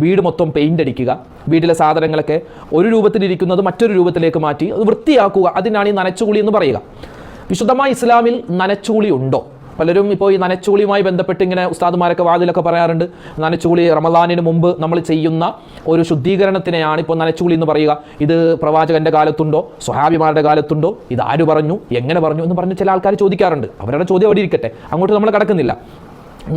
വീട് മൊത്തം പെയിൻ്റ് അടിക്കുക, വീട്ടിലെ സാധനങ്ങളൊക്കെ ഒരു രൂപത്തിലിരിക്കുന്നത് മറ്റൊരു രൂപത്തിലേക്ക് മാറ്റി അത് വൃത്തിയാക്കുക, അതിനാണ് ഈ നനച്ചുകുളി എന്ന് പറയുക. വിശുദ്ധമായ ഇസ്ലാമിൽ നനച്ചുകുളി ഉണ്ടോ? പലരും ഇപ്പോൾ ഈ നനച്ചുകുളിയുമായി ബന്ധപ്പെട്ട് ഇങ്ങനെ ഉസ്താദുമാരൊക്കെ വാതിലൊക്കെ പറയാറുണ്ട്, നനച്ചുകുളി റമദാനിന് മുമ്പ് നമ്മൾ ചെയ്യുന്ന ഒരു ശുദ്ധീകരണത്തിനെയാണ് ഇപ്പോൾ നനച്ചുകുളി എന്ന് പറയുക. ഇത് പ്രവാചകന്റെ കാലത്തുണ്ടോ, സ്വഹാബിമാരുടെ കാലത്തുണ്ടോ, ഇത് ആര് പറഞ്ഞു, എങ്ങനെ പറഞ്ഞു എന്ന് പറഞ്ഞ് ചില ആൾക്കാർ ചോദിക്കാറുണ്ട്. അവരുടെ ചോദ്യം അവിടെ ഇരിക്കട്ടെ, അങ്ങോട്ട് നമ്മൾ കടക്കുന്നില്ല.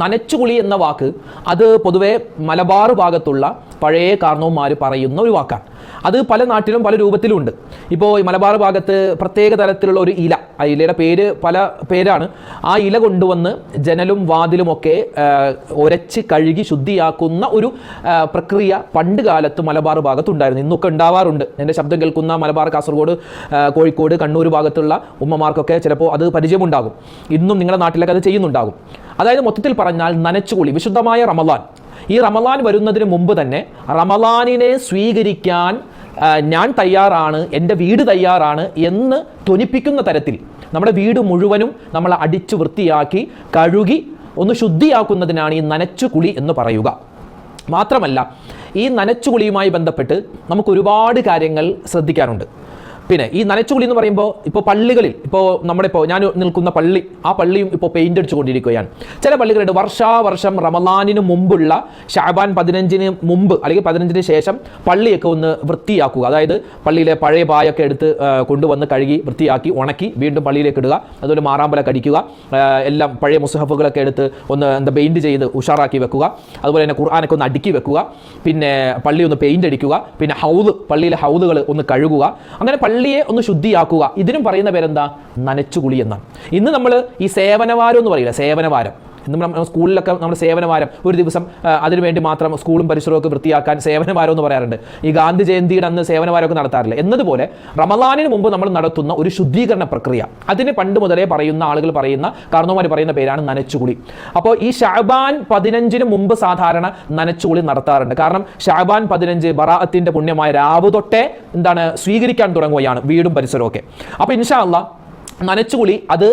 നനച്ചുകുളി എന്ന വാക്ക് അത് പൊതുവെ മലബാർ ഭാഗത്തുള്ള പഴയ കാരണവന്മാർ പറയുന്ന ഒരു വാക്കാണ്. അത് പല നാട്ടിലും പല രൂപത്തിലും ഉണ്ട്. ഇപ്പോൾ ഈ മലബാർ ഭാഗത്ത് പ്രത്യേക തരത്തിലുള്ള ഒരു ഇല, ആ ഇലയുടെ പേര് പല പേരാണ്. ആ ഇല കൊണ്ടുവന്ന് ജനലും വാതിലുമൊക്കെ ഉരച്ച് കഴുകി ശുദ്ധിയാക്കുന്ന ഒരു പ്രക്രിയ പണ്ട് കാലത്ത് മലബാർ ഭാഗത്തുണ്ടായിരുന്നു. ഇന്നൊക്കെ ഉണ്ടാവാറുണ്ട്. എൻ്റെ ശബ്ദം കേൾക്കുന്ന മലബാർ, കാസർഗോഡ്, കോഴിക്കോട്, കണ്ണൂർ ഭാഗത്തുള്ള ഉമ്മമാർക്കൊക്കെ ചിലപ്പോൾ അത് പരിചയമുണ്ടാകും. ഇന്നും നിങ്ങളുടെ നാട്ടിലൊക്കെ അത് ചെയ്യുന്നുണ്ടാകും. അതായത് മൊത്തത്തിൽ പറഞ്ഞാൽ നനച്ചുകുളി, വിശുദ്ധമായ റമദാൻ, ഈ റമദാൻ വരുന്നതിന് മുമ്പ് തന്നെ റമദാനിനെ സ്വീകരിക്കാൻ ഞാൻ തയ്യാറാണ്, എൻ്റെ വീട് തയ്യാറാണ് എന്ന് ധ്വനിപ്പിക്കുന്ന തരത്തിൽ നമ്മുടെ വീട് മുഴുവനും നമ്മൾ അടിച്ചു വൃത്തിയാക്കി കഴുകി ഒന്ന് ശുദ്ധിയാക്കുന്നതിനാണ് ഈ നനച്ചുകുളി എന്ന് പറയുക. മാത്രമല്ല, ഈ നനച്ചുകുളിയുമായി ബന്ധപ്പെട്ട് നമുക്ക് ഒരുപാട് കാര്യങ്ങൾ ശ്രദ്ധിക്കാനുണ്ട്. പിന്നെ ഈ നനച്ചുകുളി എന്ന് പറയുമ്പോൾ ഇപ്പോൾ പള്ളികളിൽ, ഇപ്പോൾ നമ്മുടെ ഇപ്പോൾ ഞാൻ നിൽക്കുന്ന പള്ളി, ആ പള്ളിയും ഇപ്പോൾ പെയിൻ്റ് അടിച്ചുകൊണ്ടിരിക്കുകയാണ്. ചില പള്ളികളുണ്ട് വർഷാവർഷം റമദാനിന് മുമ്പുള്ള ഷാബാൻ 15 മുമ്പ് അല്ലെങ്കിൽ 15 ശേഷം പള്ളിയൊക്കെ ഒന്ന് വൃത്തിയാക്കുക. അതായത് പള്ളിയിലെ പഴയ പായൊക്കെ എടുത്ത് കൊണ്ടുവന്ന് കഴുകി വൃത്തിയാക്കി ഉണക്കി വീണ്ടും പള്ളിയിലേക്ക് ഇടുക. അതുപോലെ മാറാമ്പലൊക്കെ അടിക്കുക, എല്ലാം പഴയ മുസ്ഹഫുകളൊക്കെ എടുത്ത് ഒന്ന് പെയിൻറ്റ് ചെയ്ത് ഉഷാറാക്കി വെക്കുക. അതുപോലെ തന്നെ ഖുർആനൊക്കെ ഒന്ന് അടുക്കി വെക്കുക. പിന്നെ പള്ളി ഒന്ന് പെയിൻ്റ് അടിക്കുക. പിന്നെ പള്ളിയിലെ ഹൗദുകൾ ഒന്ന് കഴുകുക. അങ്ങനെ പള്ളിയെ ഒന്ന് ശുദ്ധിയാക്കുക. ഇതിനും പറയുന്ന പേരെന്താ? നനച്ചുകുളി എന്നാണ്. ഇന്ന് നമ്മൾ ഈ സേവനവാരം എന്ന് പറയില്ല, സേവനവാരം. ഇന്ന് സ്കൂളിലൊക്കെ നമ്മൾ സേവനവാരം ഒരു ദിവസം അതിനുവേണ്ടി മാത്രം സ്കൂളും പരിസരവും ഒക്കെ വൃത്തിയാക്കാൻ സേവനവാരം എന്ന് പറയാറുണ്ട്. ഈ ഗാന്ധി ജയന്തിയുടെ അന്ന് സേവനവാരമൊക്കെ നടത്താറില്ല. എന്നതുപോലെ റമദാനിന് മുമ്പ് നമ്മൾ നടത്തുന്ന ഒരു ശുദ്ധീകരണ പ്രക്രിയ, അതിന് പണ്ട് മുതലേ പറയുന്ന ആളുകൾ പറയുന്ന കാരണവന്മാർ പറയുന്ന പേരാണ് നനച്ചുകുളി. അപ്പോൾ ഈ ഷഅബാൻ 15 മുമ്പ് സാധാരണ നനച്ചുകുളി നടത്താറുണ്ട്. കാരണം ഷഅബാൻ 15 ബറാഅത്തിന്റെ പുണ്യമായ രാവ് തൊട്ടേ സ്വീകരിക്കാൻ തുടങ്ങുകയാണ് വീടും പരിസരവും ഒക്കെ. അപ്പോൾ ഇൻഷാ അല്ലാഹ് നനച്ചുകുളി അത്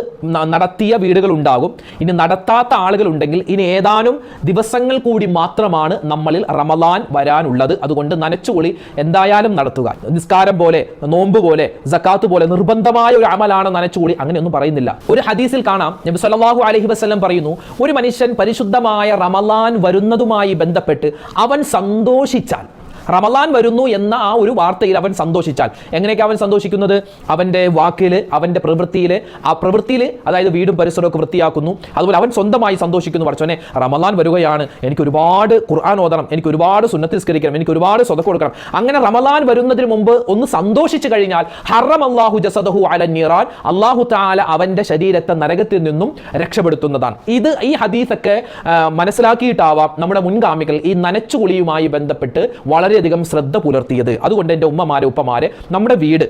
നടത്തിയ വീടുകൾ ഉണ്ടാകും. ഇനി നടത്താത്ത ആളുകളുണ്ടെങ്കിൽ ഇനി ഏതാനും ദിവസങ്ങൾ കൂടി മാത്രമാണ് നമ്മളിൽ റമദാൻ വരാനുള്ളത്. അതുകൊണ്ട് നനച്ചുകുളി എന്തായാലും നടത്തുക. നിസ്കാരം പോലെ, നോമ്പ് പോലെ, സക്കാത്ത് പോലെ നിർബന്ധമായ ഒരു അമലാണ് നനച്ചുകുളി. അങ്ങനെയൊന്നും പറയുന്നില്ല. ഒരു ഹദീസിൽ കാണാം, നബി സല്ലല്ലാഹു അലൈഹി വസല്ലം പറയുന്നു, ഒരു മനുഷ്യൻ പരിശുദ്ധമായ റമദാൻ വരുന്നതുമായി ബന്ധപ്പെട്ട് അവൻ സന്തോഷിച്ചാൽ, റമദാൻ വരുന്നു എന്ന ആ ഒരു വാർത്തയിൽ അവൻ സന്തോഷിച്ചാൽ, എങ്ങനെയൊക്കെ അവൻ സന്തോഷിക്കുന്നത്? അവൻ്റെ വാക്കിൽ, അവൻ്റെ പ്രവൃത്തിയിൽ, അതായത് വീടും പരിസരമൊക്കെ വൃത്തിയാക്കുന്നു. അതുപോലെ അവൻ സ്വന്തമായി സന്തോഷിക്കുന്നു. പടച്ചോനെ, റമദാൻ വരികയാണ്, എനിക്ക് ഒരുപാട് ഖുർആൻ ഓതണം, എനിക്ക് ഒരുപാട് സുന്നത്ത് നിസ്കരിക്കണം, എനിക്ക് ഒരുപാട് സ്വതക്ക കൊടുക്കണം. അങ്ങനെ റമദാൻ വരുന്നതിന് മുമ്പ് ഒന്ന് സന്തോഷിച്ചു കഴിഞ്ഞാൽ ഹറമല്ലാഹു ജസദഹു അലൻ നീറാൻ, അല്ലാഹു തആല അവൻ്റെ ശരീരത്തെ നരകത്തിൽ നിന്നും രക്ഷപ്പെടുത്തുന്നതാണ്. ഈ ഹദീസൊക്കെ മനസ്സിലാക്കിയിട്ടാവാം നമ്മുടെ മുൻഗാമികൾ ഈ നനച്ചുകുളിയുമായി ബന്ധപ്പെട്ട് വളരെയധികം ശ്രദ്ധ പുലർത്തിയത്. അതുകൊണ്ട് എൻ്റെ ഉപ്പമാരെ നമ്മുടെ വീട്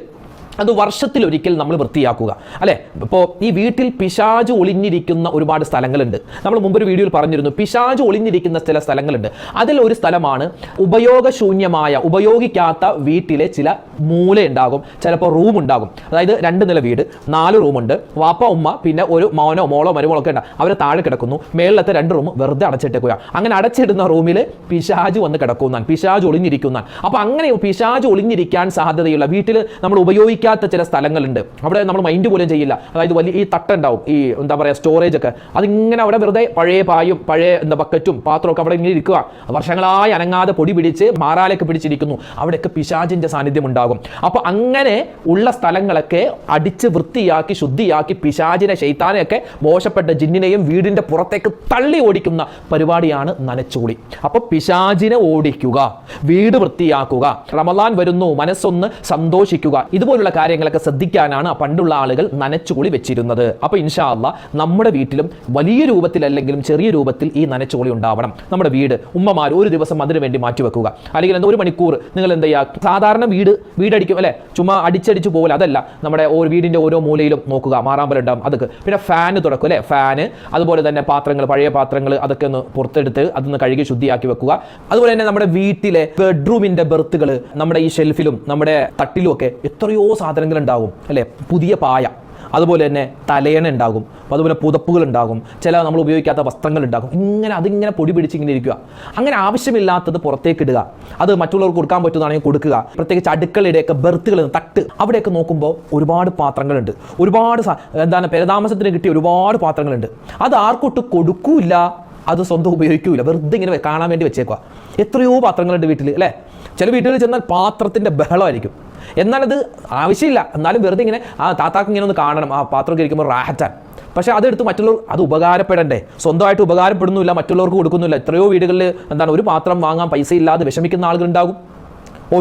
അത് വർഷത്തിലൊരിക്കൽ നമ്മൾ വൃത്തിയാക്കുക, അല്ലേ? ഇപ്പോൾ ഈ വീട്ടിൽ പിശാച് ഒളിഞ്ഞിരിക്കുന്ന ഒരുപാട് സ്ഥലങ്ങളുണ്ട്. നമ്മൾ മുമ്പൊരു വീഡിയോയിൽ പറഞ്ഞിരുന്നു, പിശാച് ഒളിഞ്ഞിരിക്കുന്ന ചില സ്ഥലങ്ങളുണ്ട്. അതിൽ ഒരു സ്ഥലമാണ് ഉപയോഗശൂന്യമായ, ഉപയോഗിക്കാത്ത വീട്ടിലെ ചില മൂല ഉണ്ടാകും, ചിലപ്പോൾ റൂം ഉണ്ടാകും. അതായത് 2 നില വീട്, 4 റൂമുണ്ട്, വാപ്പ ഉമ്മ പിന്നെ ഒരു മോനോ മോളോ മരുമോളൊക്കെ ഉണ്ട്. അവർ താഴെ കിടക്കുന്നു, മേളിലത്തെ 2 റൂം വെറുതെ അടച്ചിട്ടേക്കുക. അങ്ങനെ അടച്ചിടുന്ന റൂമിൽ പിശാച് വന്ന് കിടക്കുന്നതാണ്, പിശാച് ഒളിഞ്ഞിരിക്കുന്നതാണ്. അപ്പോൾ അങ്ങനെ പിശാച് ഒളിഞ്ഞിരിക്കാൻ സാധ്യതയുള്ള വീട്ടിൽ നമ്മൾ ഉപയോഗിക്കാത്ത ചില സ്ഥലങ്ങളുണ്ട്. അവിടെ നമ്മൾ മൈൻഡ് പോലും ചെയ്യില്ല. അതായത് വലിയ ഈ തട്ടുണ്ടാവും, ഈ സ്റ്റോറേജ് ഒക്കെ, അതിങ്ങനെ അവിടെ വെറുതെ പഴയ പായും പഴയ ബക്കറ്റും പാത്രമൊക്കെ അവിടെ ഇങ്ങനെ ഇരിക്കുക. വർഷങ്ങളായി അനങ്ങാതെ പൊടി പിടിച്ച് മാറാലൊക്കെ പിടിച്ചിരിക്കുന്നു. അവിടെയൊക്കെ പിശാചിന്റെ സാന്നിധ്യം ഉണ്ടാകും. അപ്പോൾ അങ്ങനെ ഉള്ള സ്ഥലങ്ങളൊക്കെ അടിച്ച് വൃത്തിയാക്കി ശുദ്ധിയാക്കി പിശാചിനെ, ശൈത്താനെയൊക്കെ, മോശപ്പെട്ട ജിന്നിനെയും വീടിന്റെ പുറത്തേക്ക് തള്ളി ഓടിക്കുന്ന പരിപാടിയാണ് നനച്ചുകുളി. അപ്പോൾ പിശാചിനെ ഓടിക്കുക, വീട് വൃത്തിയാക്കുക, റമദാൻ വരുന്നു, മനസ്സൊന്ന് സന്തോഷിക്കുക. ഇതുപോലുള്ള കാര്യങ്ങളൊക്കെ ശ്രദ്ധിക്കാനാണ് പണ്ടുള്ള ആളുകൾ നനച്ചുകുളി വെച്ചിരുന്നത്. അപ്പോൾ ഇൻഷാ അല്ലാഹ് നമ്മുടെ വീട്ടിലും വലിയ രൂപത്തിലല്ലെങ്കിലും ചെറിയ രൂപത്തിൽ ഈ നനച്ചുകുളി ഉണ്ടാവണം. നമ്മുടെ വീട് ഉമ്മമാർ ഒരു ദിവസം അതിനു വേണ്ടി മാറ്റിവെക്കുക. അല്ലെങ്കിൽ 1 മണിക്കൂർ നിങ്ങൾ എന്ത് ചെയ്യുക? സാധാരണ വീടടിക്കും, അല്ലേ? ചുമ്മാ അടിച്ചടിച്ച് പോകില്ല, അതല്ല. നമ്മുടെ വീടിൻ്റെ ഓരോ മൂലയിലും നോക്കുക, മാറാമ്പലം ഉണ്ടാവും, അതൊക്കെ. പിന്നെ ഫാന് തുറക്കും, അല്ലേ? ഫാന്, അതുപോലെ തന്നെ പാത്രങ്ങൾ, പഴയ പാത്രങ്ങൾ, അതൊക്കെ ഒന്ന് പുറത്തെടുത്ത് അതൊന്ന് കഴുകി ശുദ്ധിയാക്കി വെക്കുക. അതുപോലെ തന്നെ നമ്മുടെ വീട്ടിലെ ബെഡ്റൂമിൻ്റെ ബെർത്തുകൾ, നമ്മുടെ ഈ ഷെൽഫിലും നമ്മുടെ തട്ടിലും ഒക്കെ എത്രയോ സാധനങ്ങൾ ഉണ്ടാവും, അല്ലേ? പുതിയ പായ, അതുപോലെ തന്നെ തലയണ ഉണ്ടാകും, അതുപോലെ പുതപ്പുകൾ ഉണ്ടാകും, ചില നമ്മൾ ഉപയോഗിക്കാത്ത വസ്ത്രങ്ങൾ ഉണ്ടാകും. ഇങ്ങനെ അതിങ്ങനെ പൊടി പിടിച്ച് ഇങ്ങനെ ഇരിക്കുക. അങ്ങനെ ആവശ്യമില്ലാത്തത് പുറത്തേക്ക് ഇടുക, അത് മറ്റുള്ളവർക്ക് കൊടുക്കാൻ പറ്റുന്നതാണെങ്കിൽ കൊടുക്കുക. പ്രത്യേകിച്ച് അടുക്കളയുടെയൊക്കെ ബെർത്തുകൾ, തട്ട്, അവിടെയൊക്കെ നോക്കുമ്പോൾ ഒരുപാട് പാത്രങ്ങളുണ്ട്, ഒരുപാട് പെരതാമസത്തിന് കിട്ടിയ ഒരുപാട് പാത്രങ്ങളുണ്ട്. അത് ആർക്കൊട്ട് കൊടുക്കൂല, അത് സ്വന്തം ഉപയോഗിക്കൂല, വെറുതെ ഇങ്ങനെ കാണാൻ വേണ്ടി വെച്ചേക്കുക. എത്രയോ പാത്രങ്ങളുണ്ട് വീട്ടിൽ അല്ലേ. ചില വീട്ടിൽ ചെന്നാൽ പാത്രത്തിൻ്റെ ബഹളമായിരിക്കും. എന്നാലത് ആവശ്യമില്ല, എന്നാലും വെറുതെ ഇങ്ങനെ ആ താത്താക്ക് ഇങ്ങനെ ഒന്ന് കാണണം, ആ പാത്രമൊക്കെ ഇരിക്കുമ്പോൾ റാഹറ്റാൻ. പക്ഷേ അതെടുത്ത് മറ്റുള്ളവർ അത് ഉപകാരപ്പെടണ്ടേ, സ്വന്തമായിട്ട് ഉപകാരപ്പെടുന്നില്ല, മറ്റുള്ളവർക്ക് കൊടുക്കുന്നില്ല. എത്രയോ വീടുകളിൽ ഒരു പാത്രം വാങ്ങാൻ പൈസ ഇല്ലാതെ വിഷമിക്കുന്ന ആളുകളുണ്ടാകും.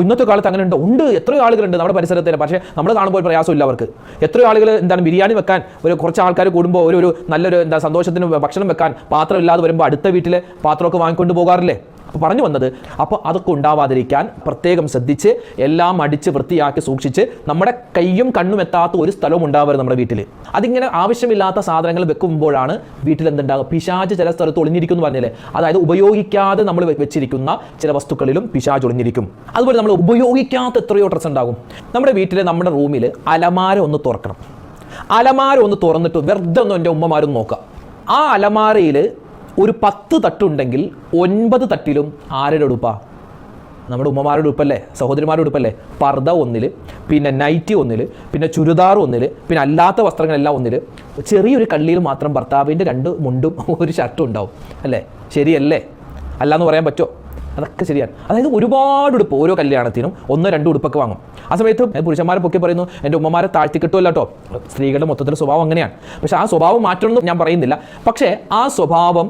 ഇന്നത്തെ കാലത്ത് അങ്ങനെ ഉണ്ട്, എത്രയോ ആളുകളുണ്ട് നമ്മുടെ പരിസരത്തിൽ. പക്ഷേ നമ്മൾ കാണുമ്പോൾ പ്രയാസമില്ല അവർക്ക്. എത്രയോ ആളുകൾ ബിരിയാണി വെക്കാൻ കുറച്ച് ആൾക്കാർ കൂടുമ്പോൾ ഒരു നല്ലൊരു സന്തോഷത്തിന് ഭക്ഷണം വെക്കാൻ പാത്രം ഇല്ലാതെ വരുമ്പോൾ അടുത്ത വീട്ടിലെ പാത്രമൊക്കെ വാങ്ങിക്കൊണ്ട് പോകാറില്ലേ. അപ്പോൾ പറഞ്ഞു വന്നത്, അപ്പോൾ അതൊക്കെ ഉണ്ടാവാതിരിക്കാൻ പ്രത്യേകം ശ്രദ്ധിച്ച് എല്ലാം അടിച്ച് വൃത്തിയാക്കി സൂക്ഷിച്ച്, നമ്മുടെ കയ്യും കണ്ണും എത്താത്ത ഒരു സ്ഥലവും ഉണ്ടാവരുത് നമ്മുടെ വീട്ടിൽ. അതിങ്ങനെ ആവശ്യമില്ലാത്ത സാധനങ്ങൾ വെക്കുമ്പോഴാണ് വീട്ടിൽ എന്തുണ്ടാകുക, പിശാച് ചില സ്ഥലത്ത് ഒളിഞ്ഞിരിക്കുന്നു പറഞ്ഞില്ലേ. അതായത് ഉപയോഗിക്കാതെ നമ്മൾ വെച്ചിരിക്കുന്ന ചില വസ്തുക്കളിലും പിശാച് ഒളിഞ്ഞിരിക്കും. അതുപോലെ നമ്മൾ ഉപയോഗിക്കാത്ത എത്രയോ ഡ്രസ്സ് ഉണ്ടാകും. നമ്മുടെ വീട്ടിൽ, നമ്മുടെ റൂമിൽ അലമാര ഒന്ന് തുറക്കണം. അലമാര ഒന്ന് തുറന്നിട്ട് വെറുതെ ഒന്ന് എൻ്റെ ഉമ്മമാരും നോക്കുക. ആ അലമാരയിൽ ഒരു 10 തട്ടുണ്ടെങ്കിൽ 9 തട്ടിലും ആരുടെ ഉടുപ്പാ? നമ്മുടെ ഉമ്മമാരുടെ ഉടുപ്പല്ലേ, സഹോദരിമാരുടെ ഉടുപ്പല്ലേ. പർദ്ദ ഒന്നിൽ, പിന്നെ നൈറ്റി ഒന്നിൽ, പിന്നെ ചുരിദാർ ഒന്നിൽ, പിന്നെ അല്ലാത്ത വസ്ത്രങ്ങളെല്ലാം ഒന്നിൽ. ചെറിയൊരു കള്ളിയിൽ മാത്രം ഭർത്താവിൻ്റെ 2 മുണ്ടും 1 ഷർട്ടും ഉണ്ടാവും അല്ലേ. ശരിയല്ലേ? അല്ലാന്ന് പറയാൻ പറ്റുമോ? അതൊക്കെ ശരിയാണ്. അതായത് ഒരുപാട് ഉടുപ്പ്, ഓരോ കല്യാണത്തിനും 1-2 ഉടുപ്പൊക്കെ വാങ്ങും. ആ സമയത്ത് പുരുഷന്മാരെ പൊക്കി പറയുന്നു എൻ്റെ ഉമ്മമാരെ താഴ്ത്തിക്കിട്ടുമല്ല കേട്ടോ. സ്ത്രീകളുടെ മൊത്തത്തിൽ സ്വഭാവം അങ്ങനെയാണ്. പക്ഷെ ആ സ്വഭാവം മാറ്റണമെന്ന് ഞാൻ പറയുന്നില്ല. പക്ഷേ ആ സ്വഭാവം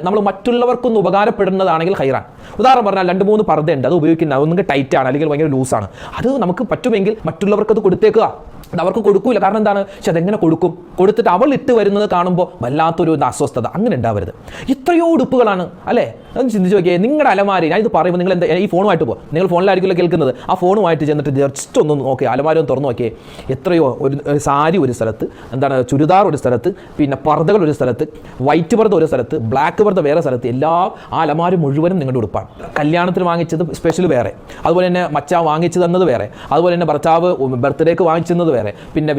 നമ്മൾ മറ്റുള്ളവർക്കൊന്ന് ഉപകാരപ്പെടുന്നതാണെങ്കിൽ ഹൈറാൻ. ഉദാഹരണം പറഞ്ഞാൽ 2-3 പർദ്ദയുണ്ട്, അത് ഉപയോഗിക്കുന്ന ഒന്നുകിൽ ടൈറ്റാണ് അല്ലെങ്കിൽ ഭയങ്കര ലൂസാണ്. അത് നമുക്ക് പറ്റുമെങ്കിൽ മറ്റുള്ളവർക്ക് അത് കൊടുത്തേക്കുക. അത് അവർക്ക് കൊടുക്കൂല. കാരണം എന്താണ്? പക്ഷെ അതെങ്ങനെ കൊടുക്കും? കൊടുത്തിട്ട് അവൾ ഇട്ട് വരുന്നത് കാണുമ്പോൾ വല്ലാത്തൊരു അസ്വസ്ഥത. അങ്ങനെ ഉണ്ടാവരുത്. ഇത്രയോ ഉടുപ്പുകളാണ് അല്ലേ. ഒന്ന് ചിന്തിച്ച് നോക്കിയേ, നിങ്ങളുടെ അലമാരി. ഞാൻ ഇത് പറയുമ്പോൾ നിങ്ങൾ എന്താ ഈ ഫോണുമായിട്ട് പോകും, നിങ്ങൾ ഫോണിലായിരിക്കുമല്ലോ കേൾക്കുന്നത്. ആ ഫോണുമായിട്ട് ചെന്നിട്ട് ജസ്റ്റ് ഒന്ന് നോക്കിയേ, അലമാരി ഒന്ന് തുറന്നു നോക്കിയേ. എത്രയോ ഒരു സാരി ഒരു സ്ഥലത്ത്, ചുരിദാർ ഒരു സ്ഥലത്ത്, പിന്നെ പർദ്ദകൾ ഒരു സ്ഥലത്ത്, വൈറ്റ് പർദ്ദ ഒരു സ്ഥലത്ത്, ബ്ലാക്ക് പർദ്ദ വേറെ സ്ഥലത്ത്. ആ അലമാരി മുഴുവനും നിങ്ങളുടെ ഉടുപ്പാണ്. കല്യാണത്തിന് വാങ്ങിച്ചത് സ്പെഷ്യൽ വേറെ, അതുപോലെ തന്നെ മച്ചാൻ വാങ്ങിച്ചു തന്നത് വേറെ, അതുപോലെ തന്നെ ഭർത്താവ് ബർത്ത്ഡേക്ക് വാങ്ങിച്ചത് വേറെ, പിന്നെ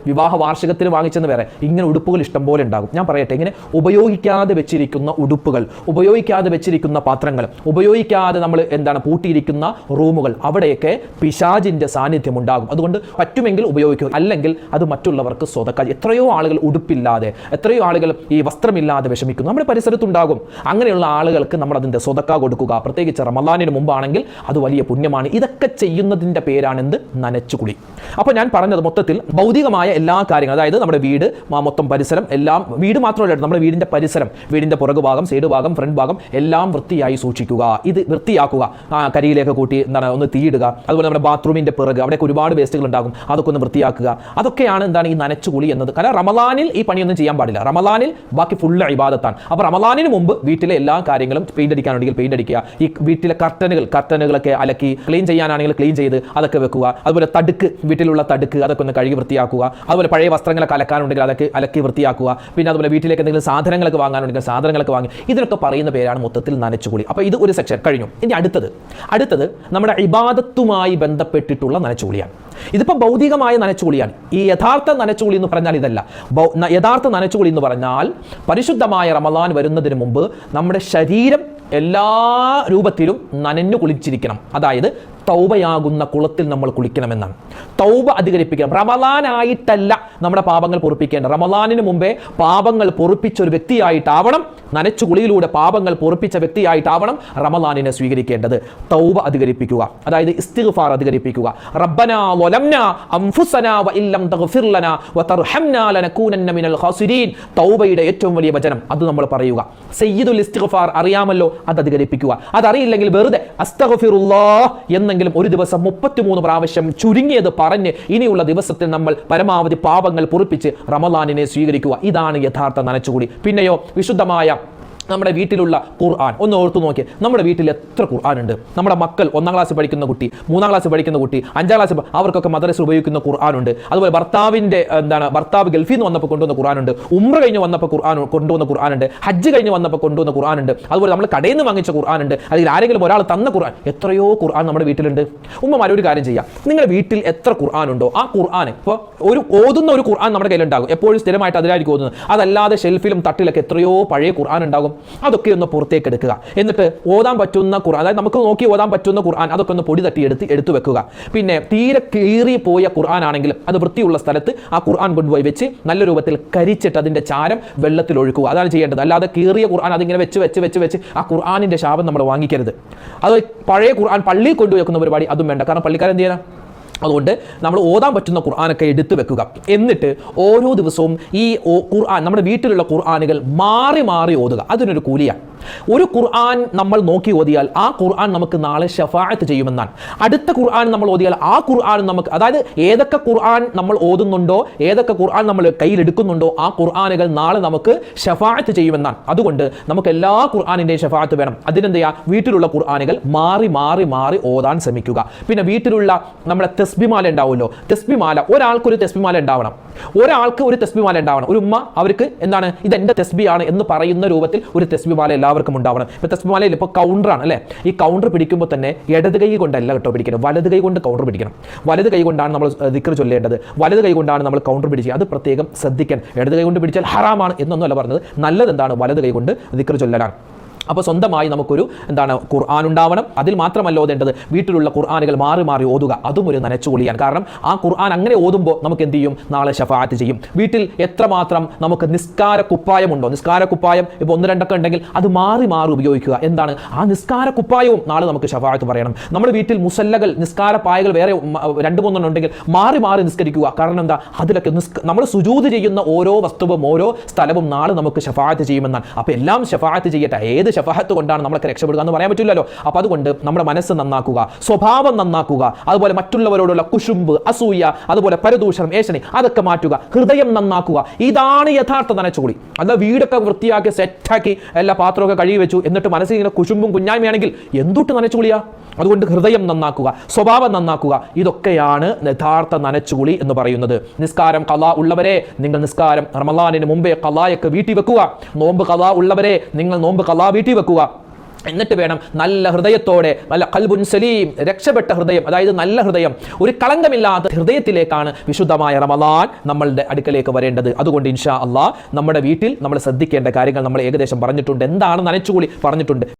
വിവാഹ വാർഷികത്തിന് വാങ്ങിച്ചെന്ന് വേറെ. ഇങ്ങനെ ഉടുപ്പുകൾ ഇഷ്ടം പോലെ ഉണ്ടാകും. ഞാൻ പറയട്ടെ, ഇങ്ങനെ ഉപയോഗിക്കാതെ വെച്ചിരിക്കുന്ന ഉടുപ്പുകൾ, ഉപയോഗിക്കാതെ വെച്ചിരിക്കുന്ന പാത്രങ്ങൾ, ഉപയോഗിക്കാതെ നമ്മൾ പൂട്ടിയിരിക്കുന്ന റൂമുകൾ, അവിടെയൊക്കെ പിശാചിന്റെ സാന്നിധ്യം ഉണ്ടാകും. അതുകൊണ്ട് പറ്റുമെങ്കിൽ ഉപയോഗിക്കുക, അല്ലെങ്കിൽ അത് മറ്റുള്ളവർക്ക് സ്വതക്ക. എത്രയോ ആളുകൾ ഉടുപ്പില്ലാതെ, എത്രയോ ആളുകൾ ഈ വസ്ത്രമില്ലാതെ വിഷമിക്കുന്നു നമ്മുടെ പരിസരത്തുണ്ടാകും. അങ്ങനെയുള്ള ആളുകൾക്ക് നമ്മൾ അതിൻ്റെ സ്വതക്ക കൊടുക്കുക. പ്രത്യേകിച്ച് റമളാനിന് മുമ്പാണെങ്കിൽ അത് വലിയ പുണ്യമാണ്. ഇതൊക്കെ ചെയ്യുന്നതിൻ്റെ പേരാണ് നനച്ചുകുളി. അപ്പോൾ ഞാൻ പറഞ്ഞത് മൊത്തത്തിൽ ഭൗതികമായ എല്ലാ കാര്യങ്ങളും, അതായത് നമ്മുടെ വീട് മൊത്തം പരിസരം എല്ലാം, വീട് മാത്രമല്ല നമ്മുടെ വീടിൻ്റെ പരിസരം, വീടിൻ്റെ പുറകു ഭാഗം, സൈഡ് ഭാഗം, ഫ്രണ്ട് ഭാഗം എല്ലാം വൃത്തിയായി സൂക്ഷിക്കുക. ഇത് വൃത്തിയാക്കുക. കരിയിലേക്ക് കൂട്ടി ഒന്ന് തീയിടുക. അതുപോലെ നമ്മുടെ ബാത്റൂമിൻ്റെ പിറക്, അവിടെയൊക്കെ ഒരുപാട് വേസ്റ്റുകൾ ഉണ്ടാകും, അതൊക്കെ ഒന്ന് വൃത്തിയാക്കുക. അതൊക്കെയാണ് ഈ നനച്ചുകുളി എന്നത്. കാരണം റമളാനിൽ ഈ പണിയൊന്നും ചെയ്യാൻ പാടില്ല. റമളാനിൽ ബാക്കി ഫുള്ള് ഇബാദത്താണ്. അപ്പോൾ റമളാനിന് മുമ്പ് വീട്ടിലെ എല്ലാ കാര്യങ്ങളും, പെയിന്റ് അടിക്കാനുണ്ടെങ്കിൽ പെയിന്റ് അടിക്കുക. ഈ വീട്ടിലെ കർട്ടനുകളൊക്കെ അലക്കി ക്ലീൻ ചെയ്യാനാണെങ്കിൽ ക്ലീൻ ചെയ്ത് അതൊക്കെ വെക്കുക. അതുപോലെ തടുക്ക്, വീട്ടിലുള്ള തടുക്ക് അതൊക്കെ ഒന്ന് കഴുകി വൃത്തിയാക്കുക. അതുപോലെ പഴയ വസ്ത്രങ്ങളൊക്കെ അലക്കാനുണ്ടെങ്കിൽ അതൊക്കെ അലക്കി വൃത്തിയാക്കുക. പിന്നെ അതുപോലെ വീട്ടിലേക്ക് എന്തെങ്കിലും സാധനങ്ങളൊക്കെ വാങ്ങാനുണ്ടെങ്കിൽ സാധനങ്ങളൊക്കെ വാങ്ങി. ഇതിനൊക്കെ പറയുന്ന പേരാണ് മൊത്തത്തിൽ നനച്ചുകുളി. അപ്പോൾ ഇത് ഒരു സെക്ഷൻ കഴിഞ്ഞു. ഇനി അടുത്തത് നമ്മുടെ ഇബാദത്തുമായി ബന്ധപ്പെട്ടിട്ടുള്ള നനച്ചുകുളിയാണ്. ഇതിപ്പോൾ ഭൗതികമായ നനച്ചുകുളിയാണ്. ഈ യഥാർത്ഥ നനച്ചുകുളി എന്ന് പറഞ്ഞാൽ ഇതല്ല. യഥാർത്ഥ നനച്ചുകുളി എന്ന് പറഞ്ഞാൽ പരിശുദ്ധമായ റമളാൻ വരുന്നതിന് മുമ്പ് നമ്മുടെ ശരീരം എല്ലാ രൂപത്തിലും നനഞ്ഞു കുളിച്ചിരിക്കണം. അതായത് തൗബയാകുന്ന കുളത്തിൽ നമ്മൾ കുളിക്കണമെന്നാണ്. തൗബ അധികരിപ്പിക്കണം. റമളാനായിട്ടല്ല നമ്മുടെ പാപങ്ങൾ പൊറുപ്പിക്കേണ്ട. റമളാനിന് മുമ്പേ പാപങ്ങൾ പൊറുപ്പിച്ച ഒരു വ്യക്തിയായിട്ടാവണം, നനച്ചുകുളിയിലൂടെ പാപങ്ങൾ പൊറുപ്പിച്ച വ്യക്തിയായിട്ടാവണം റമളാനിനെ സ്വീകരിക്കേണ്ടത്. തൗബ അധികരിപ്പിക്കുക, അതായത് ഇസ്തിഗ്ഫാർ അധികരിപ്പിക്കുക. റബ്ബനാ വലംനാ അൻഫുസനാ വഇല്ലം തഗ്ഫിർ ലനാ വതർഹംനാ ലനകൂനന്ന മിനൽ ഖാസിരീൻ. തൗബയുടെ ഏറ്റവും വലിയ വചനം അത് നമ്മൾ പറയുക. സയ്യിദുൽ ഇസ്തിഗ്ഫാർ അറിയാമല്ലോ, അത് അധികരിപ്പിക്കുക. അതറിയില്ലെങ്കിൽ വെറുതെ അസ്തഗ്ഫിറുല്ലാഹ് എന്നെങ്കിലും ഒരു ദിവസം 33 പ്രാവശ്യം ചുരുങ്ങിയത് പറഞ്ഞ് ഇനിയുള്ള ദിവസത്തിൽ നമ്മൾ പരമാവധി പാപങ്ങൾ പൊറുപ്പിച്ച് റമളാനിനെ സ്വീകരിക്കുക. ഇതാണ് യഥാർത്ഥ നനച്ചുകൂടി. പിന്നെയോ വിശുദ്ധമായ നമ്മുടെ വീട്ടിലുള്ള ഖുർആൻ ഒന്ന് ഓർത്തു നോക്കി. നമ്മുടെ വീട്ടിൽ എത്ര ഖുർആൻ ഉണ്ട്? നമ്മുടെ മക്കൾ 1ാം ക്ലാസ് പഠിക്കുന്ന കുട്ടി, 3ാം ക്ലാസ് പഠിക്കുന്ന കുട്ടി, 5ാം ക്ലാസ്, അവർക്കൊക്കെ മദ്രസ ഉപയോഗിക്കുന്ന ഖുർആനുണ്ട്. അതുപോലെ ഭർത്താവ് ഗൾഫിൽ നിന്ന് വന്നപ്പോൾ കൊണ്ടുവന്ന ഖുർആനുണ്ട്, ഉംറ കഴിഞ്ഞ് വന്നപ്പോൾ കൊണ്ടുവന്ന ഖുർആനുണ്ട്, ഹജ്ജ് കഴിഞ്ഞ് വന്നപ്പോൾ കൊണ്ടുവന്ന ഖുർആനുണ്ട്, അതുപോലെ നമ്മൾ കടയിൽ നിന്ന് വാങ്ങിച്ച ഖുർആനുണ്ട്, അല്ലെങ്കിൽ ആരെങ്കിലും ഒരാൾ തന്ന ഖുർആൻ, എത്രയോ ഖുർആൻ നമ്മുടെ വീട്ടിലുണ്ട്. ഉമ്മമാർ ഒരു കാര്യം ചെയ്യാം, നിങ്ങളുടെ വീട്ടിൽ എത്ര ഖുർആൻ ഉണ്ടോ ആ ഖുർആൻ, ഇപ്പോൾ ഓതുന്ന ഒരു ഖുർആൻ നമ്മുടെ കയ്യിലുണ്ടാകും, എപ്പോഴും സ്ഥിരമായിട്ട് അതിലായിരിക്കും ഓതുന്നത്. അതല്ലാതെ ഷെൽഫിലും തട്ടിലൊക്കെ എത്രയോ പഴയ ഖുർആൻ ഉണ്ടാകും. അതൊക്കെ ഒന്ന് പുറത്തേക്ക് എടുക്കുക. എന്നിട്ട് ഓതാൻ പറ്റുന്ന ഖുർആൻ, അതായത് നമുക്ക് നോക്കി ഓതാൻ പറ്റുന്ന ഖുർആൻ, അതൊക്കെ ഒന്ന് പൊടി തട്ടി എടുത്തു വെക്കുക. പിന്നെ തീരെ കീറി പോയ ഖുർആൻ ആണെങ്കിൽ അത് വൃത്തിയുള്ള സ്ഥലത്ത് ആ ഖുർആൻ കൊണ്ടുപോയി വെച്ച് നല്ല രൂപത്തിൽ കരിച്ചിട്ട് അതിന്റെ ചാരം വെള്ളത്തിൽ ഒഴുക്കുക. അതാണ് ചെയ്യേണ്ടത്. അല്ലാതെ കീറിയ ഖുർആൻ അതിങ്ങനെ വെച്ച് ആ ഖുർആനിന്റെ ശാപം നമ്മൾ വാങ്ങിക്കരുത്. അത് പഴയ ഖുർആൻ പള്ളിയിൽ കൊണ്ടുപോയി വെക്കുന്ന പരിപാടി അതും വേണ്ട. കാരണം പള്ളിക്കാരൻ എന്ത് ചെയ്യണം? അതുകൊണ്ട് നമ്മൾ ഓതാൻ പറ്റുന്ന ഖുർആനൊക്കെ എടുത്തു വെക്കുക. എന്നിട്ട് ഓരോ ദിവസവും ഈ ഖുർആൻ, നമ്മുടെ വീട്ടിലുള്ള ഖുർആനുകൾ മാറി മാറി ഓതുക. അതിനൊരു കൂലിയാണ്. ഒരു ഖുർആൻ നമ്മൾ നോക്കി ഓതിയാൽ ആ ഖുർആൻ നമുക്ക് നാളെ ശഫാഅത്ത് ചെയ്യുമെന്നാണ്. അടുത്ത ഖുർആൻ നമ്മൾ ഓതിയാൽ ആ ഖുർആൻ നമുക്ക്, അതായത് ഏതൊക്കെ ഖുർആൻ നമ്മൾ ഓതുന്നുണ്ടോ, ഏതൊക്കെ ഖുർആൻ നമ്മൾ കയ്യിലെടുക്കുന്നുണ്ടോ ആ ഖുർആനുകൾ നാളെ നമുക്ക് ശഫാഅത്ത് ചെയ്യുമെന്നാണ്. അതുകൊണ്ട് നമുക്ക് എല്ലാ ഖുർആനിൻ്റെയും ശഫാഅത്ത് വേണം. അതിനെന്ത് ചെയ്യുക? വീട്ടിലുള്ള ഖുർആനുകൾ മാറി മാറി മാറി ഓതാൻ ശ്രമിക്കുക. പിന്നെ വീട്ടിലുള്ള നമ്മുടെ തസ്ബിമാല ഉണ്ടാവുമല്ലോ, തസ്ബിമാല, ഒരാൾക്കൊരു തസ്ബിമാല ഉണ്ടാവണം, ഒരാൾക്ക് ഒരു തസ്ബിമാല ഉണ്ടാവണം. ഒരു ഉമ്മ അവർക്ക് എന്താണ്, ഇതെന്റെ തസ്ബിയാണ് എന്ന് പറയുന്ന രൂപത്തിൽ ഒരു തസ്ബിമാല എല്ലാവർക്കും ഉണ്ടാവണം. ഇപ്പോൾ തസ്ബിമാലയിൽ ഇപ്പോൾ കൗണ്ടറാണ് അല്ലേ, ഈ കൗണ്ടർ പിടിക്കുമ്പോൾ തന്നെ ഇടത് കൈ കൊണ്ടല്ല കേട്ടോ പിടിക്കണം, വലത് കൈ കൊണ്ട് കൗണ്ടർ പിടിക്കണം. വലത് കൈ കൊണ്ടാണ് നമ്മൾ ദിക്ർ ചൊല്ലേണ്ടത്, വലത് കൈ കൊണ്ടാണ് നമ്മൾ കൗണ്ടർ പിടിക്കുക. അത് പ്രത്യേകം ശ്രദ്ധിക്കണം. ഇടത് കൈ കൊണ്ട് പിടിച്ചാൽ ഹറാമാണ് എന്നൊന്നുമല്ല പറഞ്ഞത്, നല്ലത് എന്താണ്, വലത് കൈ കൊണ്ട് ദിക്ർ ചൊല്ലലാണ്. അപ്പോൾ സ്വന്തമായി നമുക്കൊരു ഖുർആൻ ഉണ്ടാവണം. അതിൽ മാത്രമല്ല ഓതേണ്ടത്, വീട്ടിലുള്ള ഖുർആനുകൾ മാറി മാറി ഓതുക. അതും ഒരു നനച്ചുകൊള്ളിയാണ്. കാരണം ആ ഖുർആൻ അങ്ങനെ ഓതുമ്പോൾ നമുക്ക് എന്ത് ചെയ്യും? നാളെ ശഫാഅത്ത് ചെയ്യും. വീട്ടിൽ എത്രമാത്രം നമുക്ക് നിസ്കാര കുപ്പായമുണ്ടോ, നിസ്കാര കുപ്പായം ഇപ്പോൾ 1-2 ഉണ്ടെങ്കിൽ അത് മാറി മാറി ഉപയോഗിക്കുക. എന്താണ് ആ നിസ്കാര കുപ്പായവും നാളെ നമുക്ക് ശഫാഅത്ത് പറയണം. നമ്മുടെ വീട്ടിൽ മുസല്ലകൾ, നിസ്കാര പായകൾ വേറെ 2-3 ഉണ്ടെങ്കിൽ മാറി മാറി നിസ്കരിക്കുക. കാരണം എന്താ? അതിലൊക്കെ നമ്മൾ സുജൂദ് ചെയ്യുന്ന ഓരോ വസ്തുവും ഓരോ സ്ഥലവും നാളെ നമുക്ക് ശഫാഅത്ത് ചെയ്യുമെന്നാണ്. അപ്പോൾ എല്ലാം ശഫാഅത്ത് ചെയ്യട്ടെ. ഏത് ശഫാഅത്ത് കൊണ്ടാണ് നമ്മളൊക്കെ രക്ഷപ്പെടുക എന്ന് പറയാൻ പറ്റില്ലല്ലോ. അപ്പോൾ അതുകൊണ്ട് നമ്മുടെ മനസ്സ് നന്നാക്കുക, സ്വഭാവം നന്നാക്കുക, അതുപോലെ മറ്റുള്ളവരോടുള്ള കുശുമ്പ്, അസൂയ, അതുപോലെ പരദൂഷണം, ഏഷണി അതൊക്കെ മാറ്റുക, ഹൃദയം നന്നാക്കുക. ഇതാണ് യഥാർത്ഥ നനച്ചുകൂടി. അല്ല വീടൊക്കെ വൃത്തിയാക്കി സെറ്റാക്കി എല്ലാ പാത്രമൊക്കെ കഴുകി വെച്ചു, എന്നിട്ട് മനസ്സിൽ ഇങ്ങനെ കുശുമ്പും കുഞ്ഞായ്മയാണെങ്കിൽ എന്തൊട്ട് നനച്ചുകൂടിയാ? അതുകൊണ്ട് ഹൃദയം നന്നാക്കുക, സ്വഭാവം നന്നാക്കുക. ഇതൊക്കെയാണ് യഥാർത്ഥ നനച്ചുകുളി എന്ന് പറയുന്നത്. നിസ്കാരം ഖളാ ഉള്ളവരെ നിങ്ങൾ നിസ്കാരം റമളാനിന് മുമ്പേ ഖളായൊക്കെ വീട്ടി വെക്കുക. നോമ്പ് ഖളാ ഉള്ളവരെ നിങ്ങൾ നോമ്പ് ഖളാ വീട്ടി വെക്കുക. എന്നിട്ട് വേണം നല്ല ഹൃദയത്തോടെ, നല്ല ഖൽബുൻ സലീം, രക്ഷപ്പെട്ട ഹൃദയം, അതായത് നല്ല ഹൃദയം, ഒരു കളങ്കമില്ലാത്ത ഹൃദയത്തിലേക്കാണ് വിശുദ്ധമായ റമളാൻ നമ്മളുടെ അടുക്കലേക്ക് വരേണ്ടത്. അതുകൊണ്ട് ഇൻഷാ അല്ലാഹ് നമ്മുടെ വീട്ടിൽ നമ്മൾ ശ്രദ്ധിക്കേണ്ട കാര്യങ്ങൾ നമ്മൾ ഏകദേശം പറഞ്ഞിട്ടുണ്ട്. എന്താണ് നനച്ചുകുളി പറഞ്ഞിട്ടുണ്ട്.